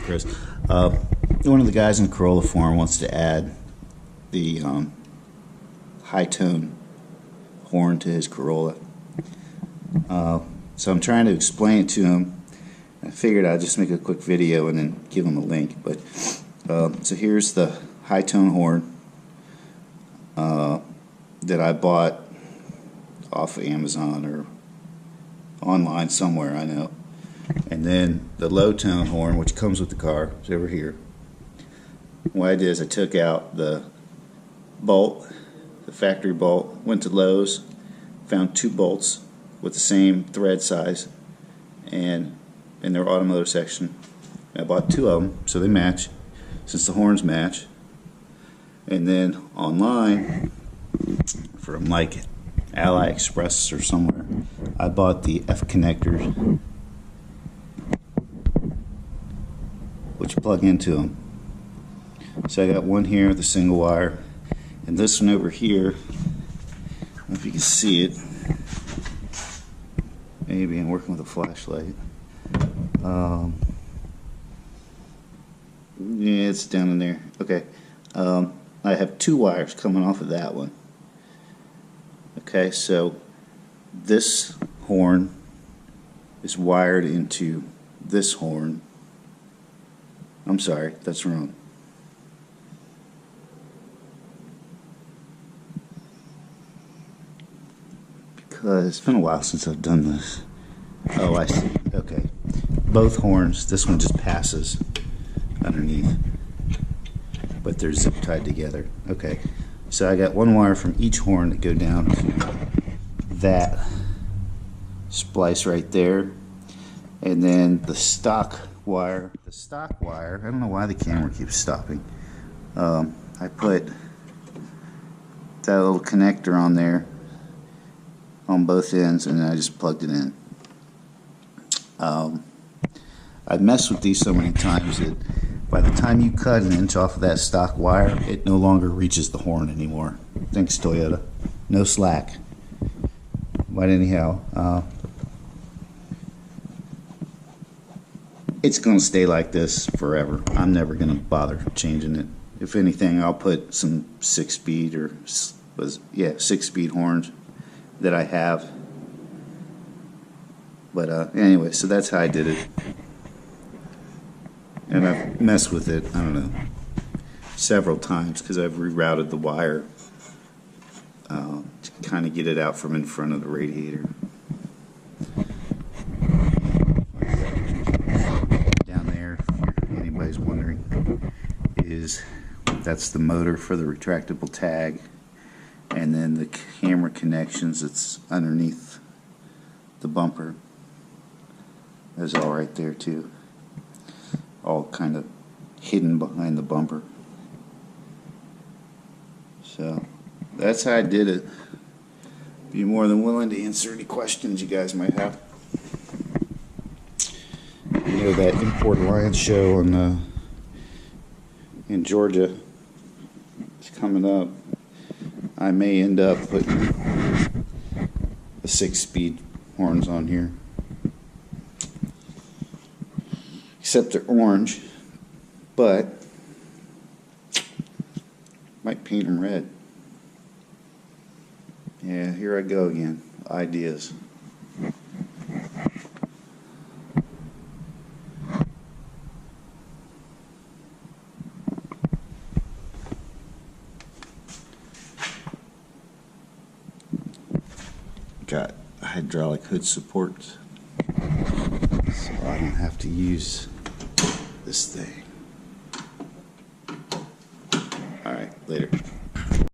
Chris. One of the guys in the Corolla forum wants to add the high tone horn to his Corolla. So I'm trying to explain it to him. I figured I'd just make a quick video and then give him a link. But so here's the high tone horn that I bought off of Amazon or online somewhere, I know. And then the low tone horn, which comes with the car, is over here. What I did is I took out the bolt, the factory bolt, went to Lowe's, found 2 bolts with the same thread size, and in their automotive section, I bought 2 of them so they match, since the horns match. And then online, from like AliExpress or somewhere, I bought the F connectors, which plug into them. So I got one here with a single wire, and this one over here, I don't know if you can see it, maybe I'm working with a flashlight. Yeah, it's down in there. Okay. I have 2 wires coming off of that one. Okay, so this horn is wired into this horn. I'm sorry, that's wrong. Because it's been a while since I've done this. Oh, I see. Okay. Both horns, this one just passes underneath, but they're zip tied together. Okay. So I got 1 wire from each horn to go down to that splice right there. And then the stock wire, I don't know why the camera keeps stopping. I put that little connector on there on both ends, and then I just plugged it in. I've messed with these so many times that by the time you cut 1 inch off of that stock wire, it no longer reaches the horn anymore. Thanks, Toyota. No slack. But anyhow, it's going to stay like this forever. I'm never going to bother changing it. If anything, I'll put some 6-speed or 6-speed horns that I have. But anyway, so that's how I did it. And I've messed with it, I don't know, several times because I've rerouted the wire to kind of get it out from in front of the radiator. Down there, if anybody's wondering, that's the motor for the retractable tag, and then the camera connections that's underneath the bumper is all right there too, all kind of hidden behind the bumper. So that's how I did it. Be more than willing to answer any questions you guys might have. You know, that Import Alliance show in Georgia is coming up. I may end up putting the 6-speed horns on here. Except they're orange, but might paint them red. Yeah, here I go again. Ideas. Got hydraulic hood support, so I don't have to use this thing. All right, later.